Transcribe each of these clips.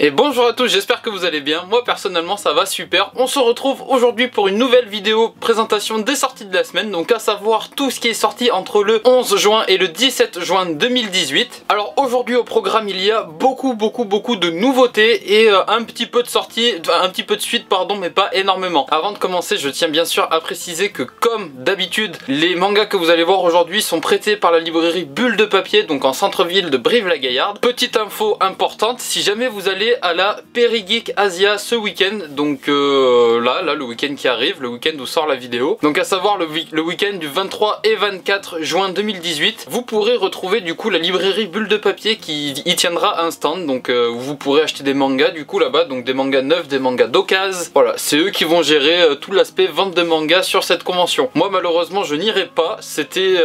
Et bonjour à tous, j'espère que vous allez bien. Moi personnellement ça va super. On se retrouve aujourd'hui pour une nouvelle vidéo présentation des sorties de la semaine. Donc à savoir tout ce qui est sorti entre le 11 juin et le 17 juin 2018. Alors aujourd'hui au programme il y a beaucoup de nouveautés et un petit peu de sorties, un petit peu de suite pardon, mais pas énormément. Avant de commencer, je tiens bien sûr à préciser que comme d'habitude, les mangas que vous allez voir aujourd'hui sont prêtés par la librairie Bulle de Papier, donc en centre-ville de Brive-la-Gaillarde. Petite info importante, si jamais vous allez à la Périgeek Asia ce week-end, donc là le week-end qui arrive, le week-end où sort la vidéo, donc à savoir le week-end du 23 et 24 juin 2018, vous pourrez retrouver du coup la librairie Bulle de Papier qui y tiendra un stand, donc vous pourrez acheter des mangas du coup là-bas, donc des mangas neufs, des mangas d'occasion, voilà, c'est eux qui vont gérer tout l'aspect vente de mangas sur cette convention. Moi malheureusement je n'irai pas, c'était,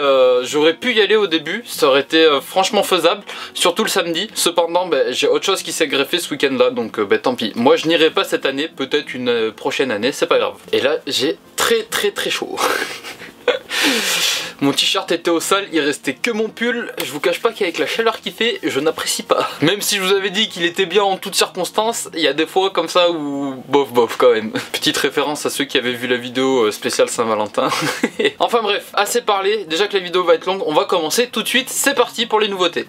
j'aurais pu y aller au début, ça aurait été franchement faisable, surtout le samedi, cependant j'ai autre chose qui s'est greffé ce week-end là, donc tant pis. Moi je n'irai pas cette année, peut-être une prochaine année, c'est pas grave. Et là j'ai très chaud. Mon t-shirt était au sale, il restait que mon pull. Je vous cache pas qu'avec la chaleur qu'il fait, je n'apprécie pas. Même si je vous avais dit qu'il était bien en toutes circonstances, il y a des fois comme ça où bof quand même. Petite référence à ceux qui avaient vu la vidéo spéciale Saint-Valentin. Enfin bref, assez parlé, déjà que la vidéo va être longue, on va commencer tout de suite. C'est parti pour les nouveautés.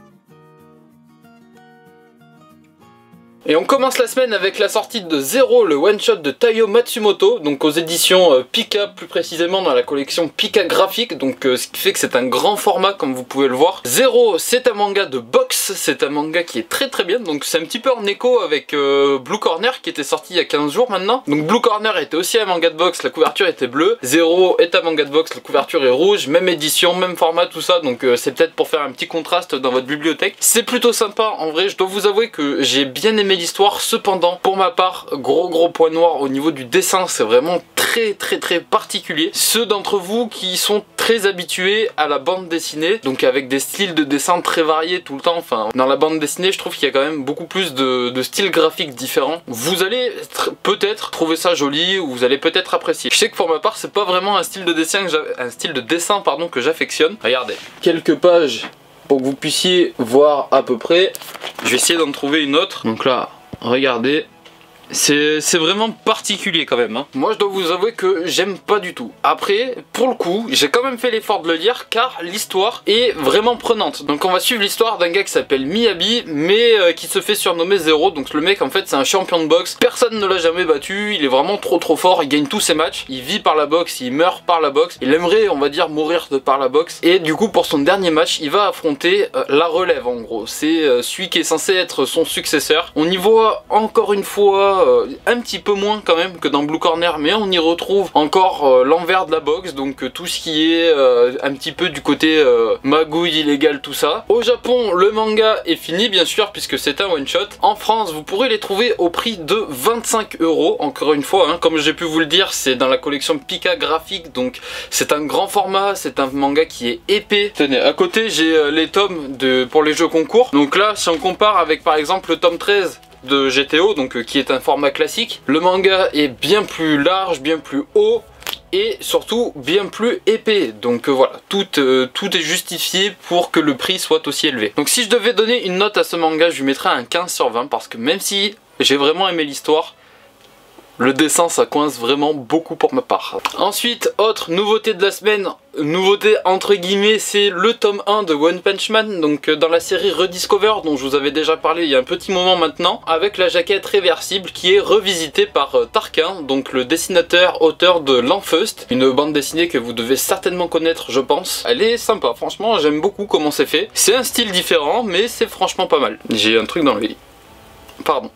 Et on commence la semaine avec la sortie de Zero, le one-shot de Taiyo Matsumoto, donc aux éditions Pika, plus précisément dans la collection Pika Graphique, donc ce qui fait que c'est un grand format comme vous pouvez le voir. Zero, c'est un manga de boxe, c'est un manga qui est très bien, donc c'est un petit peu en écho avec Blue Corner qui était sorti il y a 15 jours maintenant. Donc Blue Corner était aussi un manga de boxe, la couverture était bleue. Zero est un manga de boxe, la couverture est rouge, même édition, même format, tout ça, donc c'est peut-être pour faire un petit contraste dans votre bibliothèque. C'est plutôt sympa en vrai, je dois vous avouer que j'ai bien aimé l'histoire, cependant pour ma part gros point noir au niveau du dessin, c'est vraiment très particulier. Ceux d'entre vous qui sont très habitués à la bande dessinée, donc avec des styles de dessin très variés tout le temps, enfin dans la bande dessinée je trouve qu'il y a quand même beaucoup plus de styles graphiques différents. Vous allez peut-être trouver ça joli ou vous allez peut-être apprécier. Je sais que pour ma part c'est pas vraiment un style de dessin que j'affectionne. Regardez, quelques pages pour que vous puissiez voir à peu près. Je vais essayer d'en trouver une autre. Donc là, regardez. C'est vraiment particulier quand même hein. Moi je dois vous avouer que j'aime pas du tout. Après pour le coup j'ai quand même fait l'effort de le lire car l'histoire est vraiment prenante. Donc on va suivre l'histoire d'un gars qui s'appelle Miyabi mais qui se fait surnommer Zero. Donc le mec en fait c'est un champion de boxe, personne ne l'a jamais battu, il est vraiment trop fort, il gagne tous ses matchs, il vit par la boxe, il meurt par la boxe, il aimerait on va dire mourir par la boxe. Et du coup pour son dernier match il va affronter la relève en gros. C'est celui qui est censé être son successeur. On y voit encore une fois un petit peu moins quand même que dans Blue Corner, mais on y retrouve encore l'envers de la boxe, donc tout ce qui est un petit peu du côté magouille illégale, tout ça. Au Japon le manga est fini bien sûr puisque c'est un one shot. En France vous pourrez les trouver au prix de 25 €, encore une fois hein, comme j'ai pu vous le dire c'est dans la collection Pika Graphique, donc c'est un grand format, c'est un manga qui est épais. Tenez, à côté j'ai les tomes pour les jeux concours, donc là si on compare avec par exemple le tome 13 de GTO, donc qui est un format classique, le manga est bien plus large, bien plus haut et surtout bien plus épais, donc voilà, tout est justifié pour que le prix soit aussi élevé. Donc si je devais donner une note à ce manga, je lui mettrais un 15 sur 20 parce que même si j'ai vraiment aimé l'histoire, le dessin ça coince vraiment beaucoup pour ma part. Ensuite, autre nouveauté de la semaine, nouveauté entre guillemets, c'est le tome 1 de One Punch Man, donc dans la série Rediscover dont je vous avais déjà parlé il y a un petit moment maintenant, avec la jaquette réversible qui est revisitée par Tarquin, donc le dessinateur auteur de L'Enfeust, une bande dessinée que vous devez certainement connaître je pense. Elle est sympa, franchement j'aime beaucoup comment c'est fait. C'est un style différent mais c'est franchement pas mal. J'ai un truc dans le lit. Pardon.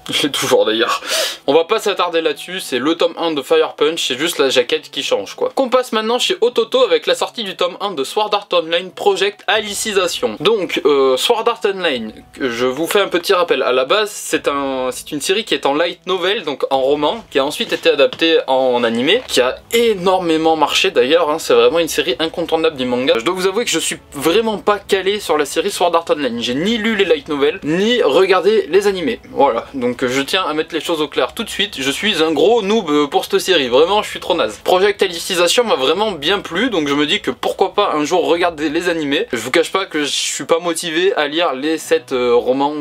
Je l'ai toujours d'ailleurs. On va pas s'attarder là-dessus, c'est le tome 1 de Fire Punch, c'est juste la jaquette qui change quoi. Qu'on passe maintenant chez Ototo avec la sortie du tome 1 de Sword Art Online Project Alicization. Donc Sword Art Online, je vous fais un petit rappel, à la base c'est une série qui est en light novel, donc en roman, qui a ensuite été adaptée en animé, qui a énormément marché d'ailleurs, hein, c'est vraiment une série incontournable du manga. Je dois vous avouer que je suis vraiment pas calé sur la série Sword Art Online, j'ai ni lu les light novels, ni regardé les animés, voilà, donc Donc je tiens à mettre les choses au clair tout de suite, je suis un gros noob pour cette série, vraiment je suis trop naze. Project Alicization m'a vraiment bien plu, donc je me dis que pourquoi pas un jour regarder les animés. Je vous cache pas que je suis pas motivé à lire les 7 romans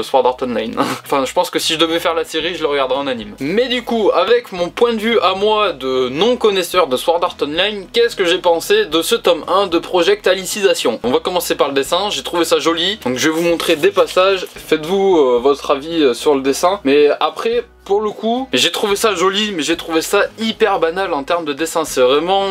Sword Art Online. Enfin je pense que si je devais faire la série, je le regarderais en anime. Mais du coup, avec mon point de vue à moi de non connaisseur de Sword Art Online, qu'est-ce que j'ai pensé de ce tome 1 de Project Alicization? On va commencer par le dessin, j'ai trouvé ça joli, donc je vais vous montrer des passages, faites-vous votre avis sur le dessin, mais après pour le coup, j'ai trouvé ça joli, mais j'ai trouvé ça hyper banal en termes de dessin. C'est vraiment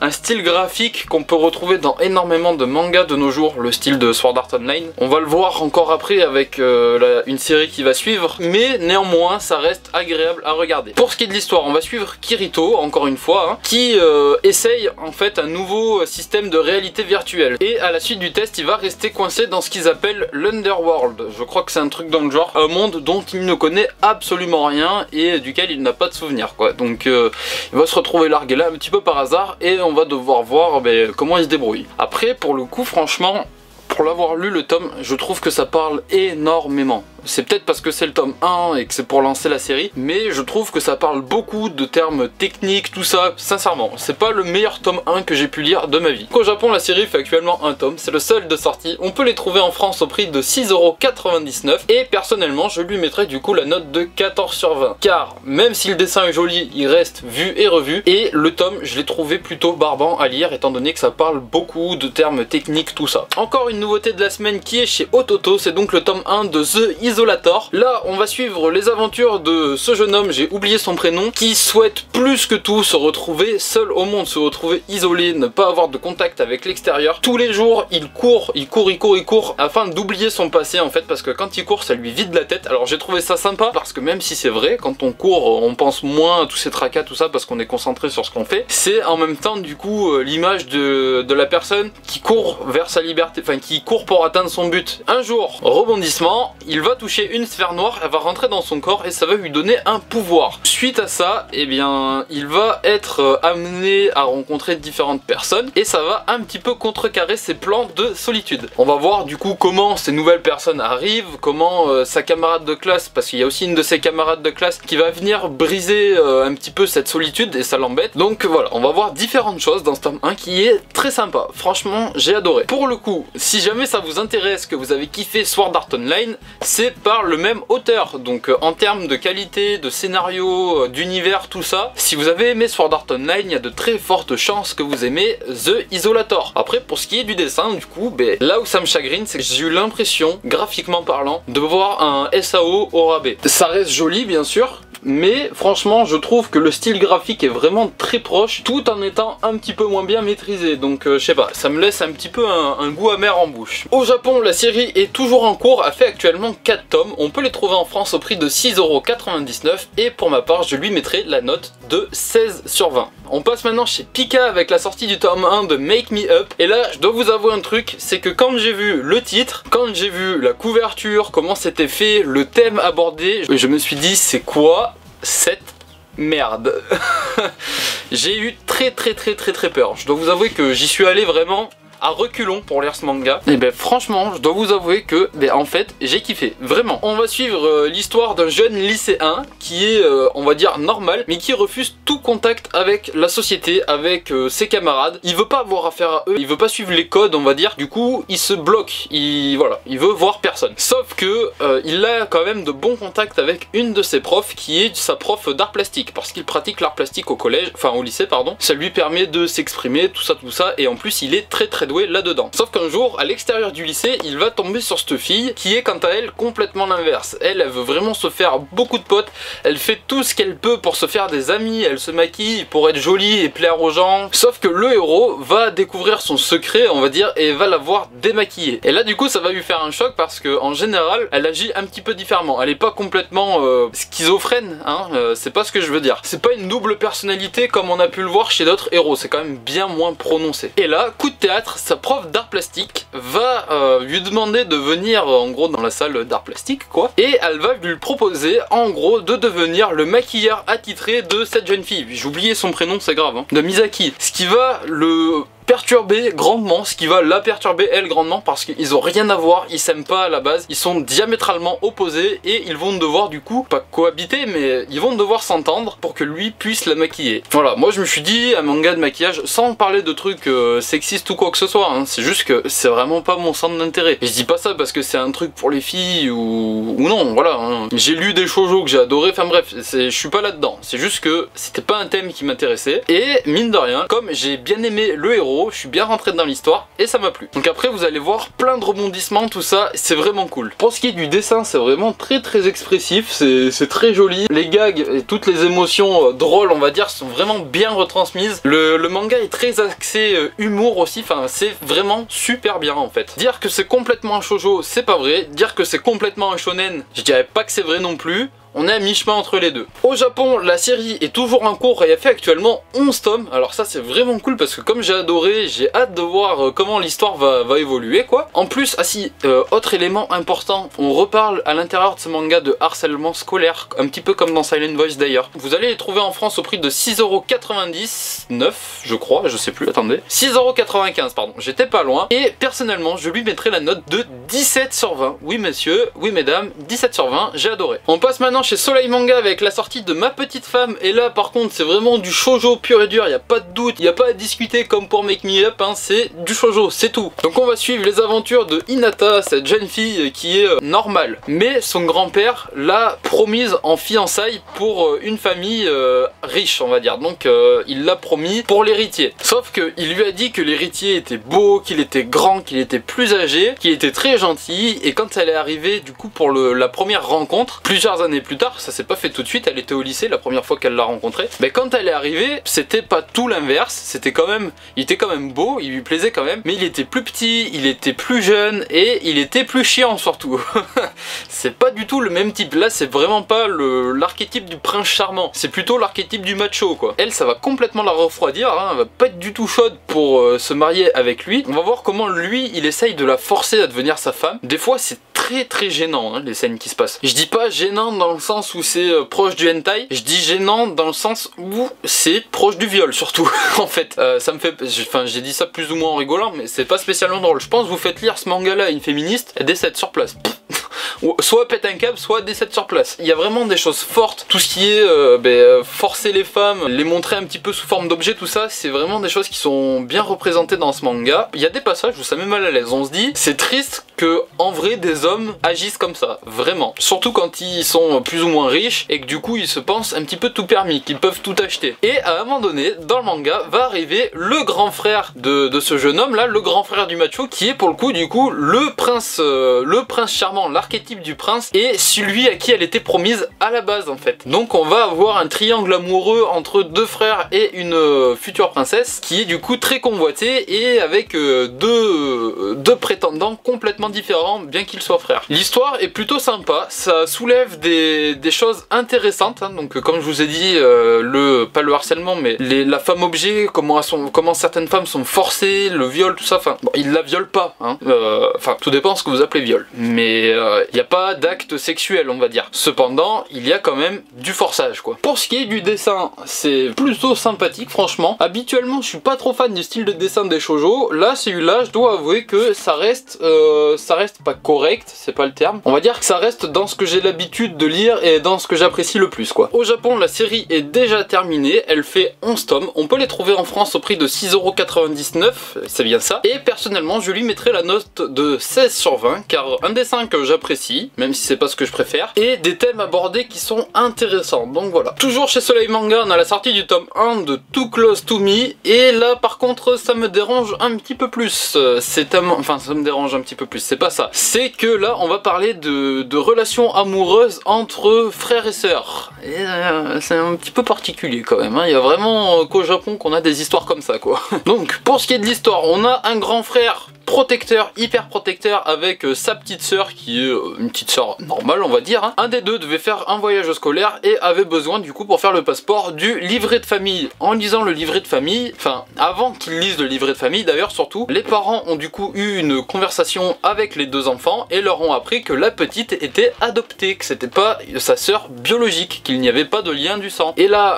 un style graphique qu'on peut retrouver dans énormément de mangas de nos jours, le style de Sword Art Online. On va le voir encore après avec une série qui va suivre, mais néanmoins, ça reste agréable à regarder. Pour ce qui est de l'histoire, on va suivre Kirito, encore une fois, hein, qui essaye en fait un nouveau système de réalité virtuelle. Et à la suite du test, il va rester coincé dans ce qu'ils appellent l'Underworld. Je crois que c'est un truc dans le genre, un monde dont il ne connaît absolument rien et duquel il n'a pas de souvenir quoi. Donc il va se retrouver largué là un petit peu par hasard et on va devoir voir comment il se débrouille. Après pour le coup franchement, pour l'avoir lu le tome, je trouve que ça parle énormément. C'est peut-être parce que c'est le tome 1 et que c'est pour lancer la série, mais je trouve que ça parle beaucoup de termes techniques, tout ça, sincèrement. C'est pas le meilleur tome 1 que j'ai pu lire de ma vie. Au Japon, la série fait actuellement un tome, c'est le seul de sortie. On peut les trouver en France au prix de 6,99€ et personnellement, je lui mettrais du coup la note de 14 sur 20. Car même si le dessin est joli, il reste vu et revu, et le tome, je l'ai trouvé plutôt barbant à lire étant donné que ça parle beaucoup de termes techniques, tout ça. Encore une nouveauté de la semaine qui est chez Ototo, c'est donc le tome 1 de The Isolator. Là, on va suivre les aventures de ce jeune homme, j'ai oublié son prénom, qui souhaite plus que tout se retrouver seul au monde, se retrouver isolé, ne pas avoir de contact avec l'extérieur. Tous les jours, il court afin d'oublier son passé en fait, parce que quand il court, ça lui vide la tête. Alors j'ai trouvé ça sympa parce que même si c'est vrai, quand on court, on pense moins à tous ces tracas, tout ça, parce qu'on est concentré sur ce qu'on fait. C'est en même temps du coup l'image de la personne qui court vers sa liberté, enfin qui court pour atteindre son but. Un jour, rebondissement, il va toucher une sphère noire, elle va rentrer dans son corps et ça va lui donner un pouvoir. Suite à ça, eh bien, il va être amené à rencontrer différentes personnes et ça va un petit peu contrecarrer ses plans de solitude. On va voir du coup comment ces nouvelles personnes arrivent, comment sa camarade de classe, parce qu'il y a aussi une de ses camarades de classe qui va venir briser un petit peu cette solitude et ça l'embête. Donc voilà, on va voir différentes choses dans ce tome 1 qui est très sympa. Franchement, j'ai adoré. Pour le coup, si jamais ça vous intéresse, que vous avez kiffé Sword Art Online, c'est par le même auteur. Donc en termes de qualité, de scénario, d'univers, tout ça, si vous avez aimé Sword Art Online, il y a de très fortes chances que vous aimez The Isolator. Après, pour ce qui est du dessin, du coup, là où ça me chagrine, c'est que j'ai eu l'impression, graphiquement parlant, de voir un SAO au rabais. Ça reste joli, bien sûr, mais franchement je trouve que le style graphique est vraiment très proche tout en étant un petit peu moins bien maîtrisé, donc je sais pas, ça me laisse un petit peu un goût amer en bouche. Au Japon, la série est toujours en cours, a fait actuellement 4 tomes, on peut les trouver en France au prix de 6,99€ et pour ma part je lui mettrai la note de 16 sur 20. On passe maintenant chez Pika avec la sortie du tome 1 de Make Me Up, et là je dois vous avouer un truc, c'est que quand j'ai vu le titre, quand j'ai vu la couverture, comment c'était fait, le thème abordé, je me suis dit c'est quoi cette merde. J'ai eu très peur. Je dois vous avouer que j'y suis allé vraiment à reculons pour lire ce manga. Et franchement, je dois vous avouer que en fait, j'ai kiffé, vraiment. On va suivre l'histoire d'un jeune lycéen qui est, on va dire, normal, mais qui refuse tout contact avec la société, avec ses camarades. Il veut pas avoir affaire à eux, il veut pas suivre les codes, on va dire. Du coup, il se bloque, voilà, il veut voir personne. Sauf que il a quand même de bons contacts avec une de ses profs, qui est sa prof d'art plastique, parce qu'il pratique l'art plastique au collège, enfin au lycée, pardon. Ça lui permet de s'exprimer, tout ça, et en plus, il est très doué là-dedans. Sauf qu'un jour, à l'extérieur du lycée, il va tomber sur cette fille qui est quant à elle complètement l'inverse. Elle veut vraiment se faire beaucoup de potes, elle fait tout ce qu'elle peut pour se faire des amis, elle se maquille pour être jolie et plaire aux gens. Sauf que le héros va découvrir son secret, on va dire, et va la voir démaquillée. Et là du coup ça va lui faire un choc parce que en général elle agit un petit peu différemment. Elle est pas complètement schizophrène, hein, c'est pas ce que je veux dire. C'est pas une double personnalité comme on a pu le voir chez d'autres héros, c'est quand même bien moins prononcé. Et là, coup de théâtre, sa prof d'art plastique va lui demander de venir en gros dans la salle d'art plastique quoi, et elle va lui proposer en gros de devenir le maquilleur attitré de cette jeune fille. J'ai oublié son prénom, c'est grave, hein, de Misaki. Ce qui va le perturber grandement, ce qui va la perturber elle grandement, parce qu'ils ont rien à voir, ils s'aiment pas à la base, ils sont diamétralement opposés et ils vont devoir du coup, pas cohabiter, mais ils vont devoir s'entendre pour que lui puisse la maquiller. Voilà, moi je me suis dit, un manga de maquillage, sans parler de trucs sexistes ou quoi que ce soit, hein, c'est juste que c'est vraiment pas mon centre d'intérêt. Et je dis pas ça parce que c'est un truc pour les filles ou non, voilà. Hein. J'ai lu des shoujo que j'ai adoré, enfin bref, je suis pas là-dedans. C'est juste que c'était pas un thème qui m'intéressait. Et mine de rien, comme j'ai bien aimé le héros, je suis bien rentré dans l'histoire et ça m'a plu. Donc après vous allez voir plein de rebondissements, tout ça, c'est vraiment cool. Pour ce qui est du dessin, c'est vraiment très expressif, c'est très joli. Les gags et toutes les émotions drôles, on va dire, sont vraiment bien retransmises. Le manga est très axé humour aussi, enfin c'est vraiment super bien en fait. Dire que c'est complètement un shoujo, c'est pas vrai. Dire que c'est complètement un shonen, je dirais pas que c'est vrai non plus. On est à mi-chemin entre les deux. Au Japon, la série est toujours en cours et elle fait actuellement 11 tomes. Alors ça c'est vraiment cool parce que comme j'ai adoré, j'ai hâte de voir comment l'histoire va évoluer quoi. En plus, ah si, autre élément important, on reparle à l'intérieur de ce manga de harcèlement scolaire, un petit peu comme dans Silent Voice d'ailleurs. Vous allez les trouver en France au prix de 6,99€, je crois, je sais plus, attendez. 6,95€, pardon, j'étais pas loin. Et personnellement, je lui mettrai la note de 17 sur 20. Oui messieurs, oui mesdames, 17 sur 20, j'ai adoré. On passe maintenant chez Soleil Manga avec la sortie de Ma Petite Femme, et là par contre c'est vraiment du shoujo pur et dur, il n'y a pas de doute, il n'y a pas à discuter comme pour Make Me Up, hein, c'est du shoujo, c'est tout. Donc on va suivre les aventures de Hinata, cette jeune fille qui est normale, mais son grand-père l'a promise en fiançailles pour une famille riche on va dire, donc il l'a promis pour l'héritier. Sauf qu'il lui a dit que l'héritier était beau, qu'il était grand, qu'il était plus âgé, qu'il était très gentil, et quand elle est arrivée du coup pour la première rencontre, plusieurs années plus tard, ça s'est pas fait tout de suite, elle était au lycée la première fois qu'elle l'a rencontré, mais quand elle est arrivée, c'était pas tout l'inverse, c'était quand même, il était quand même beau, il lui plaisait quand même, mais il était plus petit, il était plus jeune, et il était plus chiant surtout. C'est pas du tout le même type, là c'est vraiment pas l'archétype du prince charmant, c'est plutôt l'archétype du macho quoi. Elle, ça va complètement la refroidir, hein, elle va pas être du tout chaude pour se marier avec lui. On va voir comment lui, il essaye de la forcer à devenir sa femme. Des fois c'est très gênant hein, les scènes qui se passent. Je dis pas gênant dans le sens où c'est proche du hentai, je dis gênant dans le sens où c'est proche du viol surtout. En fait, ça me fait, enfin j'ai dit ça plus ou moins en rigolant, mais c'est pas spécialement drôle. Je pense que vous faites lire ce manga là à une féministe, elle décède sur place. Soit pète un câble, soit décède sur place. Il y a vraiment des choses fortes, tout ce qui est forcer les femmes, les montrer un petit peu sous forme d'objet, tout ça, c'est vraiment des choses qui sont bien représentées dans ce manga. Il y a des passages où ça met mal à l'aise, on se dit, c'est triste que en vrai des hommes agissent comme ça, vraiment. Surtout quand ils sont plus ou moins riches et que du coup ils se pensent un petit peu tout permis, qu'ils peuvent tout acheter. Et à un moment donné, dans le manga, va arriver le grand frère de ce jeune homme là, le grand frère du macho, qui est pour le coup du coup le prince charmant, l'archétype du prince, et celui à qui elle était promise à la base en fait. Donc on va avoir un triangle amoureux entre deux frères et une future princesse qui est du coup très convoitée et avec deux prétendants complètement différents bien qu'ils soient frères. L'histoire est plutôt sympa, ça soulève des choses intéressantes, hein. Donc comme je vous ai dit, pas le harcèlement mais la femme objet, comment certaines femmes sont forcées, le viol, tout ça, enfin bon, ils la violent pas, hein. Enfin tout dépend de ce que vous appelez viol, mais il n'y a pas d'acte sexuel on va dire. Cependant il y a quand même du forçage quoi. Pour ce qui est du dessin, c'est plutôt sympathique franchement. Habituellement je suis pas trop fan du style de dessin des shoujo, là celui-là je dois avouer que ça reste pas correct, c'est pas le terme. On va dire que ça reste dans ce que j'ai l'habitude de lire et dans ce que j'apprécie le plus quoi. Au Japon la série est déjà terminée, elle fait 11 tomes, on peut les trouver en France au prix de 6,99€, c'est bien ça. Et personnellement je lui mettrai la note de 16 sur 20 car un dessin que j'apprécie, même si c'est pas ce que je préfère, et des thèmes abordés qui sont intéressants, donc voilà. Toujours chez Soleil Manga, on a la sortie du tome 1 de Too Close to Me, et là par contre ça me dérange un petit peu plus, enfin ça me dérange un petit peu plus, c'est pas ça, c'est que là on va parler de relations amoureuses entre frères et sœurs, et c'est un petit peu particulier quand même, hein. Il y a vraiment qu'au Japon qu'on a des histoires comme ça quoi. Donc pour ce qui est de l'histoire, on a un grand frère protecteur, hyper protecteur avec sa petite sœur qui est une petite sœur normale on va dire, hein. Un des deux devait faire un voyage scolaire et avait besoin du coup pour faire le passeport du livret de famille. En lisant le livret de famille, enfin avant qu'il lise le livret de famille d'ailleurs surtout, les parents ont du coup eu une conversation avec les deux enfants et leur ont appris que la petite était adoptée, que c'était pas sa sœur biologique, qu'il n'y avait pas de lien du sang. Et là,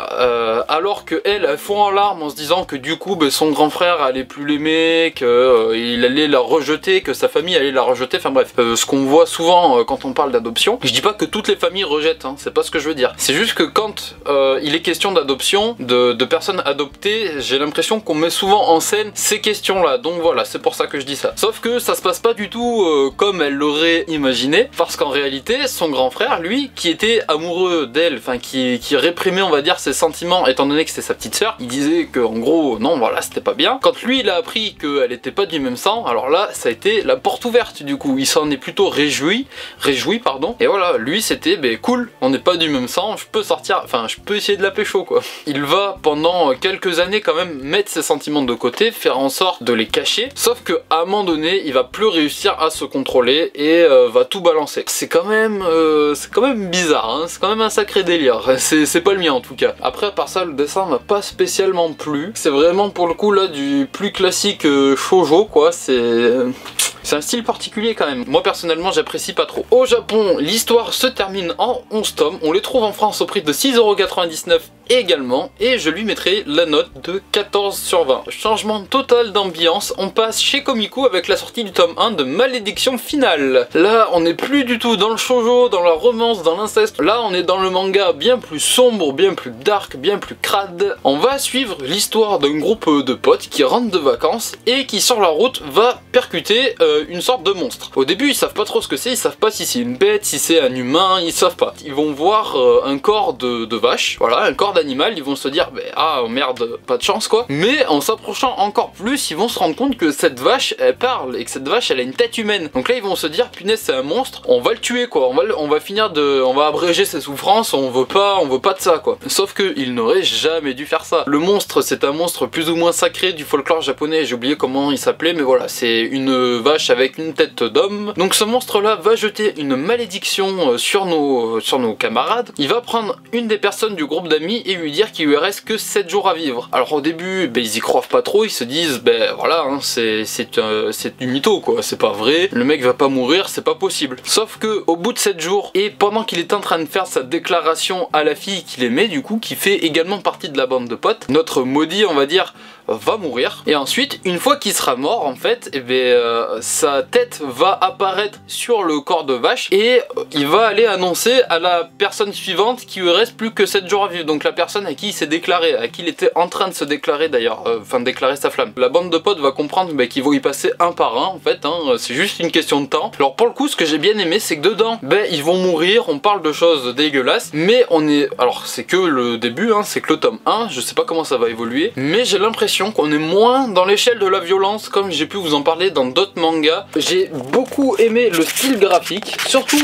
alors que elle fond en larmes en se disant que du coup son grand frère allait plus l'aimer, qu'il allait la rejeter, que sa famille allait la rejeter, enfin bref, ce qu'on voit souvent quand on parle d'adoption. Je dis pas que toutes les familles rejettent, hein, c'est pas ce que je veux dire. C'est juste que quand il est question d'adoption, de personnes adoptées, j'ai l'impression qu'on met souvent en scène ces questions-là. Donc voilà, c'est pour ça que je dis ça. Sauf que ça se passe pas du tout comme elle l'aurait imaginé, parce qu'en réalité, son grand frère, lui, qui était amoureux d'elle, enfin qui réprimait, on va dire, ses sentiments, étant donné que c'était sa petite sœur, il disait que en gros, non, voilà, c'était pas bien. Quand lui, il a appris qu'elle était pas du même sang, alors là, ça a été la porte ouverte du coup. Il s'en est plutôt réjoui, pardon. Et voilà, lui, c'était, ben cool, on n'est pas du même sang, je peux sortir, enfin, je peux essayer de la pécho, quoi. Il va pendant quelques années quand même mettre ses sentiments de côté, faire en sorte de les cacher, sauf que à un moment donné, il va plus réussir à se contrôler et va tout balancer. C'est quand même bizarre, hein, c'est quand même un sacré délire. C'est pas le mien en tout cas. Après, à part ça, le dessin m'a pas spécialement plu. C'est vraiment pour le coup là du plus classique shoujo, quoi. C'est un style particulier quand même. Moi personnellement j'apprécie pas trop. Au Japon, l'histoire se termine en 11 tomes. On les trouve en France au prix de 6,99€ également. Et je lui mettrai la note de 14 sur 20. Changement total d'ambiance. On passe chez Komiku avec la sortie du tome 1 de Malédiction Finale. Là on n'est plus du tout dans le shoujo, dans la romance, dans l'inceste. Là on est dans le manga bien plus sombre, bien plus dark, bien plus crade. On va suivre l'histoire d'un groupe de potes qui rentrent de vacances et qui sur la route va percuter une sorte de monstre. Au début ils savent pas trop ce que c'est, ils savent pas si c'est une bête, si c'est un humain, ils savent pas. Ils vont voir un corps de vache, voilà, un corps d'animal, ils vont se dire ah merde, pas de chance quoi. Mais en s'approchant encore plus, ils vont se rendre compte que cette vache elle parle et que cette vache elle a une tête humaine. Donc là ils vont se dire punaise c'est un monstre, on va le tuer quoi, on va abréger ses souffrances, on veut pas de ça quoi. Sauf que ils n'auraient jamais dû faire ça. Le monstre c'est un monstre plus ou moins sacré du folklore japonais, j'ai oublié comment il s'appelait mais voilà, c'est une vache avec une tête d'homme. Donc ce monstre là va jeter une malédiction sur nos camarades. Il va prendre une des personnes du groupe d'amis et lui dire qu'il lui reste que 7 jours à vivre. Alors au début ils y croient pas trop, ils se disent voilà hein, c'est du mytho quoi, c'est pas vrai, le mec va pas mourir, c'est pas possible. Sauf que au bout de 7 jours et pendant qu'il est en train de faire sa déclaration à la fille qu'il aimait du coup, qui fait également partie de la bande de potes, notre maudit on va dire va mourir. Et ensuite, une fois qu'il sera mort, en fait, sa tête va apparaître sur le corps de vache et il va aller annoncer à la personne suivante qu'il lui reste plus que 7 jours à vivre. Donc la personne à qui il s'est déclaré, à qui il était en train de se déclarer d'ailleurs, enfin déclarer sa flamme. La bande de potes va comprendre qu'ils vont y passer un par un en fait, hein, c'est juste une question de temps. Alors pour le coup, ce que j'ai bien aimé, c'est que dedans, ils vont mourir, on parle de choses dégueulasses, mais on est... Alors c'est que le début, hein, c'est que le tome 1, je sais pas comment ça va évoluer, mais j'ai l'impression qu'on est moins dans l'échelle de la violence comme j'ai pu vous en parler dans d'autres mangas. J'ai beaucoup aimé le style graphique, surtout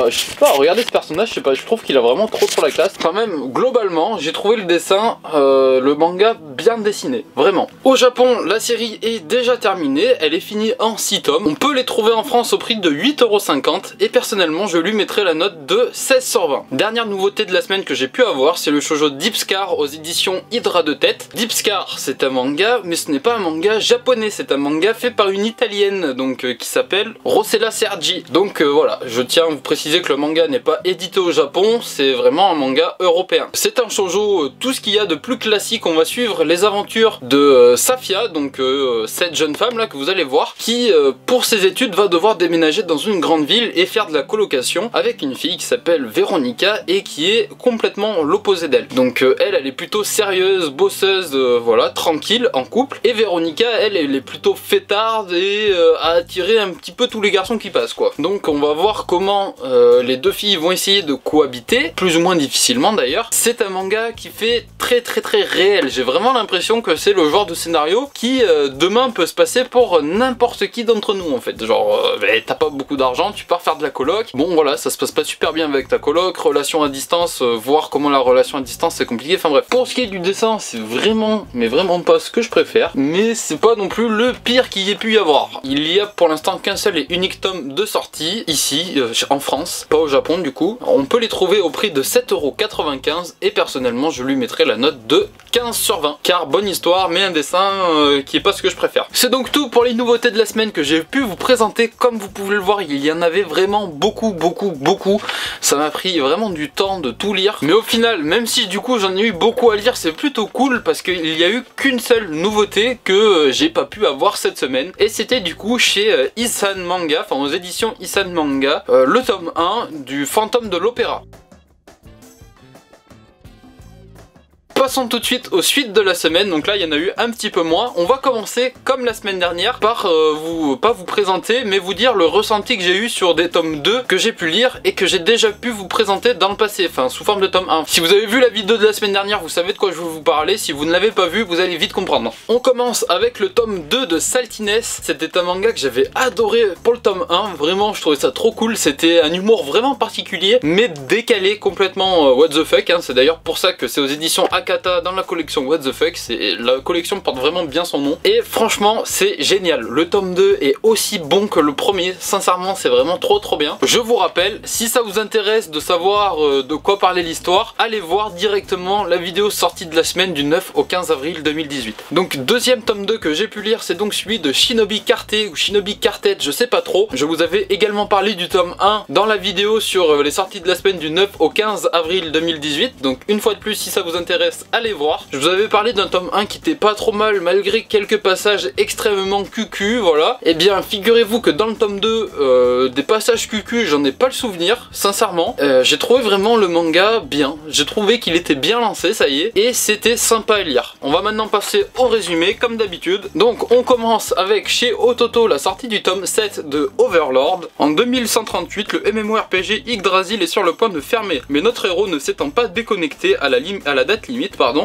je sais pas, regardez ce personnage, je sais pas, je trouve qu'il a vraiment trop la classe. Quand même globalement j'ai trouvé le dessin, le manga bien dessiné, vraiment. Au Japon la série est déjà terminée, elle est finie en 6 tomes, on peut les trouver en France au prix de 8,50€ et personnellement je lui mettrai la note de 16 sur 20. Dernière nouveauté de la semaine que j'ai pu avoir, c'est le shoujo Deep Scar aux éditions Hydra de Tête. Deep Scar c'est un manga, mais ce n'est pas un manga japonais, c'est un manga fait par une italienne donc qui s'appelle Rossella Sergi. Donc voilà, je tiens à vous préciser que le manga n'est pas édité au Japon, c'est vraiment un manga européen. C'est un shoujo, tout ce qu'il y a de plus classique. On va suivre les aventures de Safia, donc cette jeune femme là que vous allez voir, qui pour ses études va devoir déménager dans une grande ville et faire de la colocation avec une fille qui s'appelle Veronica et qui est complètement l'opposé d'elle. Donc elle est plutôt sérieuse, bosseuse, voilà, tranquille en couple, et Veronica elle est plutôt fêtarde et a attiré un petit peu tous les garçons qui passent quoi. Donc on va voir comment les deux filles vont essayer de cohabiter, plus ou moins difficilement d'ailleurs. C'est un manga qui fait très réel, j'ai vraiment l'impression que c'est le genre de scénario qui demain peut se passer pour n'importe qui d'entre nous en fait. Genre t'as pas beaucoup d'argent, tu pars faire de la coloc, bon voilà, ça se passe pas super bien avec ta coloc, relation à distance, voir comment la relation à distance c'est compliqué, enfin bref. Pour ce qui est du dessin, c'est vraiment, mais vraiment pas ce que je préfère, mais c'est pas non plus le pire qu'il y ait pu y avoir. Il y a pour l'instant qu'un seul et unique tome de sortie, ici, en France, pas au Japon du coup. On peut les trouver au prix de 7,95 € et personnellement je lui mettrai la note de 15 sur 20, car bonne histoire, mais un dessin qui est pas ce que je préfère. C'est donc tout pour les nouveautés de la semaine que j'ai pu vous présenter. Comme vous pouvez le voir, il y en avait vraiment beaucoup. Ça m'a pris vraiment du temps de tout lire, mais au final, même si du coup j'en ai eu beaucoup à lire, c'est plutôt cool parce qu'il y a eu qu'une seule nouveauté que j'ai pas pu avoir cette semaine, et c'était du coup chez Isan Manga, enfin aux éditions Isan Manga, le tome 1 du Fantôme de l'Opéra. Passons tout de suite aux suites de la semaine, donc là il y en a eu un petit peu moins. On va commencer comme la semaine dernière par pas vous présenter mais vous dire le ressenti que j'ai eu sur des tomes 2 que j'ai pu lire et que j'ai déjà pu vous présenter dans le passé, enfin sous forme de tome 1. Si vous avez vu la vidéo de la semaine dernière, vous savez de quoi je veux vous parler. Si vous ne l'avez pas vu, vous allez vite comprendre. On commence avec le tome 2 de Saltiness. C'était un manga que j'avais adoré pour le tome 1, vraiment je trouvais ça trop cool. C'était un humour vraiment particulier mais décalé, complètement what the fuck, hein. C'est d'ailleurs pour ça que c'est aux éditions Akata dans la collection What the Fuck. La collection porte vraiment bien son nom et franchement c'est génial. Le tome 2 est aussi bon que le premier, sincèrement c'est vraiment trop bien. Je vous rappelle, si ça vous intéresse de savoir de quoi parler l'histoire, allez voir directement la vidéo sortie de la semaine du 9 au 15 avril 2018. Donc deuxième tome 2 que j'ai pu lire, c'est donc celui de Shinobi Quartet ou Shinobi Quartet, je sais pas trop. Je vous avais également parlé du tome 1 dans la vidéo sur les sorties de la semaine du 9 au 15 avril 2018. Donc une fois de plus, si ça vous intéresse, allez voir. Je vous avais parlé d'un tome 1 qui était pas trop mal malgré quelques passages extrêmement cucu, voilà. Et bien figurez-vous que dans le tome 2, des passages cucu, j'en ai pas le souvenir, sincèrement. J'ai trouvé vraiment le manga bien. J'ai trouvé qu'il était bien lancé, ça y est, et c'était sympa à lire. On va maintenant passer au résumé comme d'habitude. Donc on commence avec chez Ototo la sortie du tome 7 de Overlord. En 2138, le MMORPG Yggdrasil est sur le point de fermer, mais notre héros ne s'étant pas déconnecté à la date limite,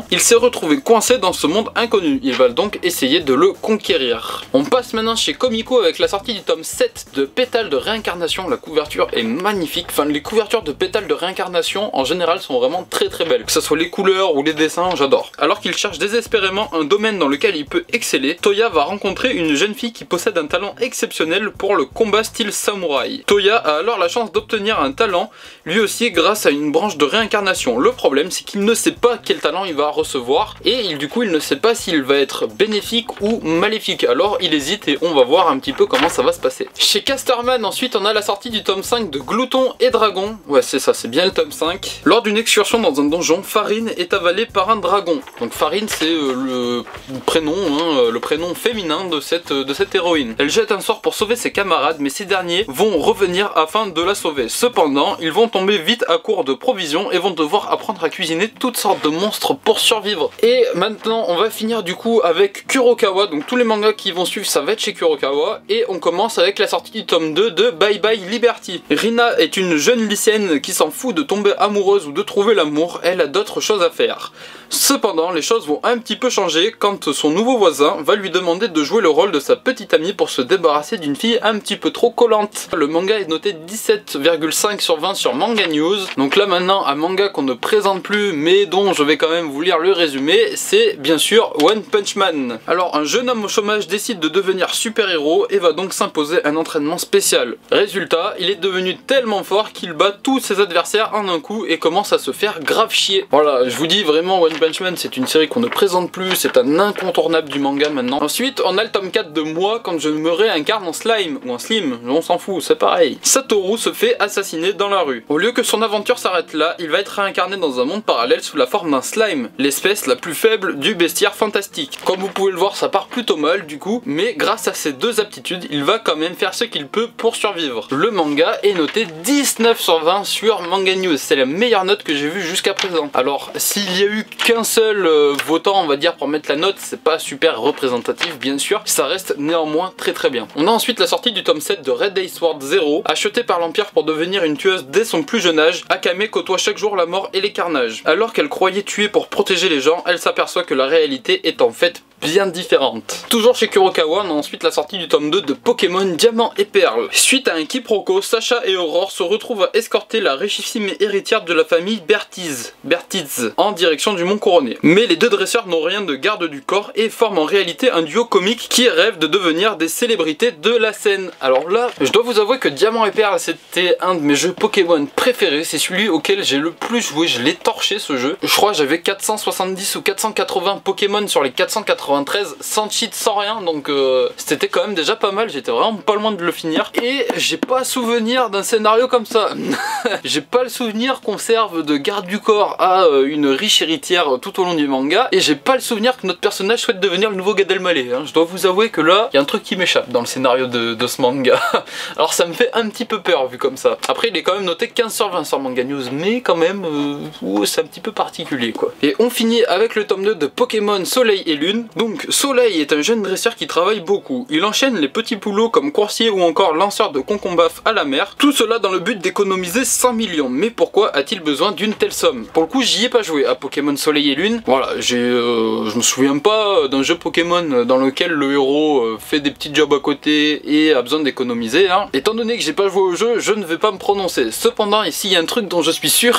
il s'est retrouvé coincé dans ce monde inconnu. Il va donc essayer de le conquérir. On passe maintenant chez Comico avec la sortie du tome 7 de Pétales de réincarnation. La couverture est magnifique. Enfin, les couvertures de Pétales de réincarnation en général sont vraiment très belles. Que ce soit les couleurs ou les dessins, j'adore. Alors qu'il cherche désespérément un domaine dans lequel il peut exceller, Toya va rencontrer une jeune fille qui possède un talent exceptionnel pour le combat style samouraï. Toya a alors la chance d'obtenir un talent, lui aussi grâce à une branche de réincarnation. Le problème, c'est qu'il ne sait pas quel talent il va recevoir et du coup il ne sait pas s'il va être bénéfique ou maléfique, alors il hésite et on va voir un petit peu comment ça va se passer. Chez Casterman ensuite on a la sortie du tome 5 de Glouton et Dragon, ouais c'est ça, c'est bien le tome 5. Lors d'une excursion dans un donjon, Farine est avalée par un dragon. Donc Farine c'est le prénom, hein, le prénom féminin de cette héroïne. Elle jette un sort pour sauver ses camarades mais ces derniers vont revenir afin de la sauver. Cependant ils vont tomber vite à court de provisions et vont devoir apprendre à cuisiner toutes sortes de monstres pour survivre. Et maintenant on va finir du coup avec Kurokawa, donc tous les mangas qui vont suivre ça va être chez Kurokawa, et on commence avec la sortie du tome 2 de Bye Bye Liberty. Rina est une jeune lycéenne qui s'en fout de tomber amoureuse ou de trouver l'amour, elle a d'autres choses à faire. Cependant les choses vont un petit peu changer quand son nouveau voisin va lui demander de jouer le rôle de sa petite amie pour se débarrasser d'une fille un petit peu trop collante. Le manga est noté 17,5 sur 20 sur Manga News, donc là maintenant un manga qu'on ne présente plus mais dont je vais quand même vous lire le résumé, c'est bien sûr One Punch Man. Alors un jeune homme au chômage décide de devenir super-héros et va donc s'imposer un entraînement spécial. Résultat, il est devenu tellement fort qu'il bat tous ses adversaires en un coup et commence à se faire grave chier. Voilà, je vous dis vraiment One Punch Man c'est une série qu'on ne présente plus, c'est un incontournable du manga maintenant. Ensuite on a le tome 4 de Moi quand je me réincarne en slime, ou en slim, on s'en fout, c'est pareil. Satoru se fait assassiner dans la rue. Au lieu que son aventure s'arrête là, il va être réincarné dans un monde parallèle sous la forme d'un slime, l'espèce la plus faible du bestiaire fantastique. Comme vous pouvez le voir ça part plutôt mal du coup, mais grâce à ces deux aptitudes il va quand même faire ce qu'il peut pour survivre. Le manga est noté 19 sur 20 sur Manga News, c'est la meilleure note que j'ai vue jusqu'à présent. Alors s'il y a eu qu'un seul votant on va dire pour mettre la note, c'est pas super représentatif bien sûr, ça reste néanmoins très bien. On a ensuite la sortie du tome 7 de Red Day Sword Zero. Achetée par l'Empire pour devenir une tueuse dès son plus jeune âge, Akame côtoie chaque jour la mort et les carnages. Alors qu'elle croyait tuer filmer pour protéger les gens, elle s'aperçoit que la réalité est en fait bien différente. Toujours chez Kurokawa, on a ensuite la sortie du tome 2 de Pokémon Diamant et Perle. Suite à un quiproquo, Sacha et Aurore se retrouvent à escorter la richissime héritière de la famille Bertiz en direction du Mont Couronné. Mais les deux dresseurs n'ont rien de garde du corps et forment en réalité un duo comique qui rêve de devenir des célébrités de la scène. Alors là, je dois vous avouer que Diamant et Perle, c'était un de mes jeux Pokémon préférés. C'est celui auquel j'ai le plus joué, je l'ai torché ce jeu. Je crois que j'avais 470 ou 480 Pokémon sur les 493 sans cheat, sans rien, donc c'était quand même déjà pas mal, j'étais vraiment pas loin de le finir. Et j'ai pas souvenir d'un scénario comme ça. J'ai pas le souvenir qu'on serve de garde du corps à une riche héritière tout au long du manga, et j'ai pas le souvenir que notre personnage souhaite devenir le nouveau Gad Elmaleh, hein. Je dois vous avouer que là, il y a un truc qui m'échappe dans le scénario de ce manga. Alors ça me fait un petit peu peur vu comme ça. Après il est quand même noté 15 sur 20 sur Manga News, mais quand même, c'est un petit peu particulier quoi. Et on finit avec le tome 2 de Pokémon Soleil et Lune. Donc Soleil est un jeune dresseur qui travaille beaucoup. Il enchaîne les petits boulots comme coursier ou encore lanceur de concombaf à la mer. Tout cela dans le but d'économiser 100 millions. Mais pourquoi a-t-il besoin d'une telle somme? Pour le coup, j'y ai pas joué à Pokémon Soleil et Lune. Voilà, je me souviens pas d'un jeu Pokémon dans lequel le héros fait des petits jobs à côté et a besoin d'économiser, hein. Étant donné que j'ai pas joué au jeu, je ne vais pas me prononcer. Cependant, ici il y a un truc dont je suis sûr,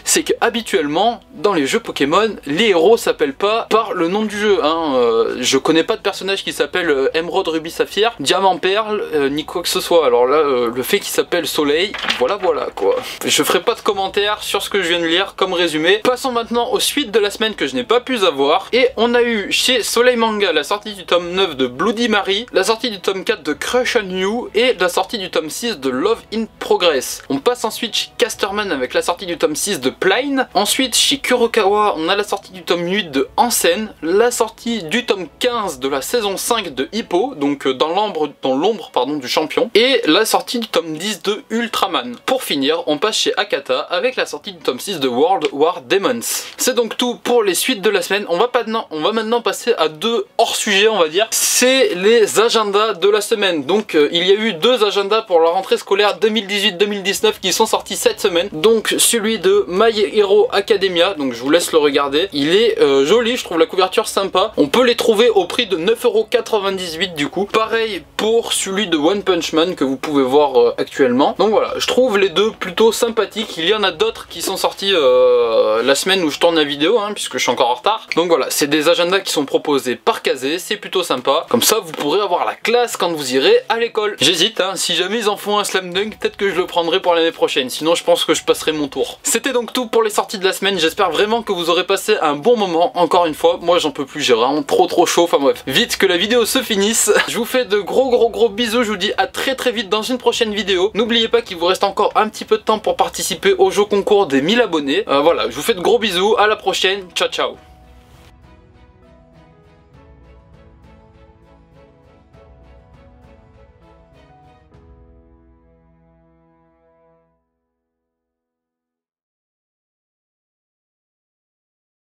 c'est que habituellement dans les jeux Pokémon, les héros s'appellent pas par le nom du jeu, hein. Je connais pas de personnage qui s'appelle Émeraude, Rubis, Saphir, Diamant, Perle, ni quoi que ce soit. Alors là, le fait qu'il s'appelle Soleil, voilà quoi. Je ferai pas de commentaires sur ce que je viens de lire comme résumé. Passons maintenant aux suites de la semaine que je n'ai pas pu avoir. Et on a eu chez Soleil Manga la sortie du tome 9 de Bloody Mary, la sortie du tome 4 de Crush on You et la sortie du tome 6 de Love in Progress. On passe ensuite chez Casterman avec la sortie du tome 6 de Plane. Ensuite chez Kurokawa, on a la sortie du tome 8 de Ansen, la sortie du tome 15 de la saison 5 de Hippo, donc dans l'ombre du champion, et la sortie du tome 10 de Ultraman. Pour finir, on passe chez Akata avec la sortie du tome 6 de World War Demons. C'est donc tout pour les suites de la semaine. On va maintenant passer à deux hors-sujets, on va dire. C'est les agendas de la semaine. Donc il y a eu deux agendas pour la rentrée scolaire 2018-2019 qui sont sortis cette semaine. Donc celui de My Hero Academia, donc je vous laisse le regarder. Il est joli, je trouve la couverture sympa. On peut les trouver au prix de 9,98€ du coup. Pareil pour celui de One Punch Man que vous pouvez voir actuellement. Donc voilà, je trouve les deux plutôt sympathiques. Il y en a d'autres qui sont sortis la semaine où je tourne la vidéo, hein, puisque je suis encore en retard. Donc voilà, c'est des agendas qui sont proposés par Kazé, c'est plutôt sympa. Comme ça, vous pourrez avoir la classe quand vous irez à l'école. J'hésite, hein, si jamais ils en font un slam dunk, peut-être que je le prendrai pour l'année prochaine. Sinon, je pense que je passerai mon tour. C'était donc tout pour les sorties de la semaine. J'espère vraiment que vous aurez passé un bon moment. Encore une fois, moi j'en peux plus, j'ai vraiment trop chaud. Enfin bref, vite que la vidéo se finisse. Je vous fais de gros bisous. Je vous dis à très vite dans une prochaine vidéo. N'oubliez pas qu'il vous reste encore un petit peu de temps pour participer au jeu concours des 1000 abonnés. Voilà, je vous fais de gros bisous. À la prochaine. Ciao.